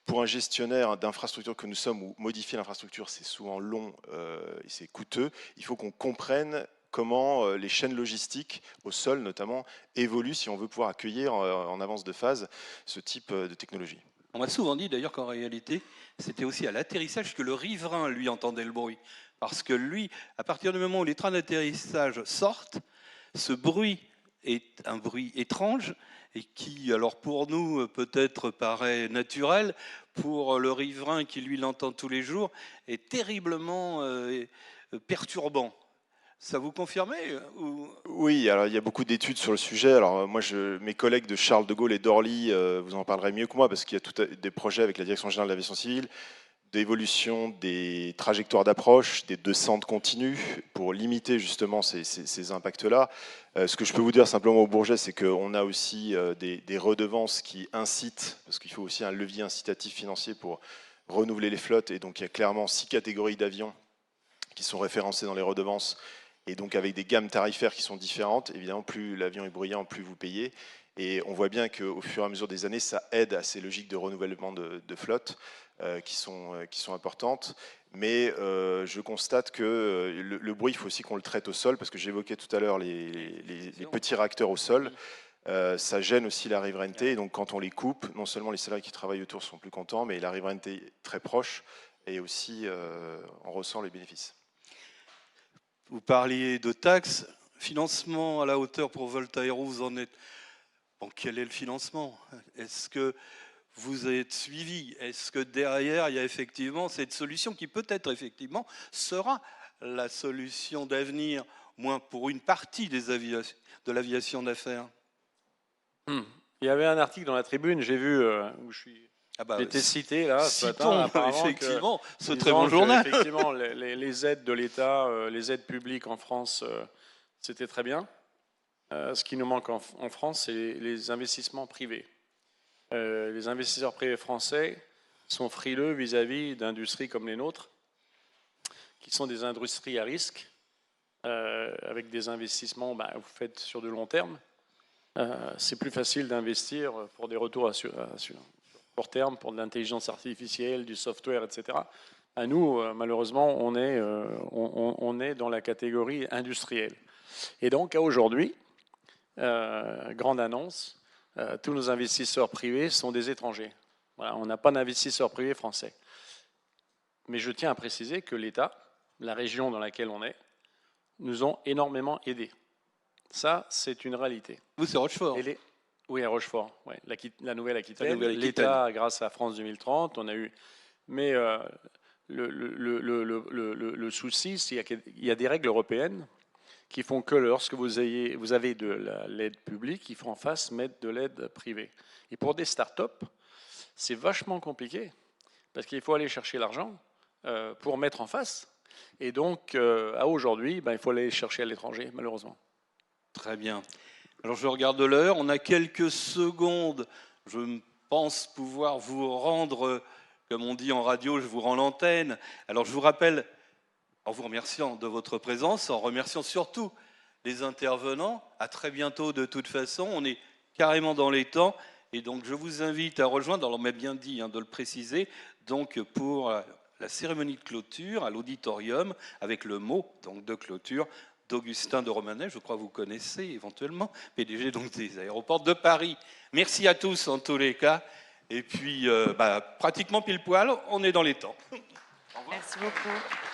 pour un gestionnaire d'infrastructure que nous sommes, où modifier l'infrastructure, c'est souvent long et c'est coûteux, il faut qu'on comprenne comment les chaînes logistiques, au sol notamment, évoluent si on veut pouvoir accueillir en avance de phase ce type de technologie. On m'a souvent dit d'ailleurs qu'en réalité, c'était aussi à l'atterrissage que le riverain, lui, entendait le bruit. Parce que lui, à partir du moment où les trains d'atterrissage sortent, ce bruit est un bruit étrange et qui, alors pour nous, peut-être paraît naturel, pour le riverain qui, lui, l'entend tous les jours, est terriblement perturbant. Ça vous confirmez ou... Oui, alors il y a beaucoup d'études sur le sujet. Alors moi, mes collègues de Charles de Gaulle et d'Orly vous en parleraient mieux que moi parce qu'il y a des projets avec la Direction générale de l'aviation civile, d'évolution des trajectoires d'approche, des descentes continues pour limiter justement ces impacts-là. Ce que je peux vous dire simplement au Bourget, c'est qu'on a aussi des redevances qui incitent, parce qu'il faut aussi un levier incitatif financier pour renouveler les flottes, et donc il y a clairement 6 catégories d'avions qui sont référencées dans les redevances, et donc avec des gammes tarifaires qui sont différentes. Évidemment, plus l'avion est bruyant, plus vous payez. Et on voit bien qu'au fur et à mesure des années, ça aide à ces logiques de renouvellement de flotte qui sont importantes. Mais je constate que le bruit, il faut aussi qu'on le traite au sol, parce que j'évoquais tout à l'heure les petits réacteurs au sol. Ça gêne aussi la riverainté. Et donc quand on les coupe, non seulement les salariés qui travaillent autour sont plus contents, mais la riverainté est très proche et aussi on ressent les bénéfices. Vous parliez de taxes, financement à la hauteur pour Voltaïro, vous en êtes... Bon, quel est le financement? Est-ce que vous êtes suivi? Est-ce que derrière, il y a effectivement cette solution qui peut-être effectivement sera la solution d'avenir, moins pour une partie de l'aviation d'affaires? Il y avait un article dans la Tribune, j'ai vu, où j'étais cité là ce matin, effectivement, ce très bon journal. Effectivement, les aides de l'État, les aides publiques en France, c'était très bien. Ce qui nous manque en France, c'est les investissements privés. Les investisseurs privés français sont frileux vis-à-vis d'industries comme les nôtres, qui sont des industries à risque, avec des investissements vous faites sur de long terme. C'est plus facile d'investir pour des retours à court terme, pour de l'intelligence artificielle, du software, etc. À nous, malheureusement, on est dans la catégorie industrielle. Et donc, à aujourd'hui, grande annonce, tous nos investisseurs privés sont des étrangers. Voilà, on n'a pas d'investisseurs privés français. Mais je tiens à préciser que l'État, la région dans laquelle on est, nous ont énormément aidés. Ça, c'est une réalité. Vous, c'est Rochefort. Oui, à Rochefort, ouais, la Nouvelle-Aquitaine. L'État, grâce à France 2030, on a eu... Mais le souci, c'est qu'il y a des règles européennes qui font que lorsque vous avez de l'aide publique, il faut en face mettre de l'aide privée. Et pour des startups, c'est vachement compliqué, parce qu'il faut aller chercher l'argent pour mettre en face. Et donc, à aujourd'hui, il faut aller chercher à l'étranger, malheureusement. Très bien. Alors, je regarde l'heure. On a quelques secondes. Je pense pouvoir vous rendre, comme on dit en radio, je vous rends l'antenne. Alors, je vous rappelle, en vous remerciant de votre présence, en remerciant surtout les intervenants. À très bientôt de toute façon. On est carrément dans les temps. Et donc, je vous invite à rejoindre, alors on m'a bien dit de le préciser, donc pour la cérémonie de clôture à l'auditorium, avec le mot donc, de clôture d'Augustin de Romanet, je crois que vous connaissez éventuellement, PDG donc, des aéroports de Paris. Merci à tous en tous les cas. Et puis, pratiquement pile poil, on est dans les temps. Merci beaucoup.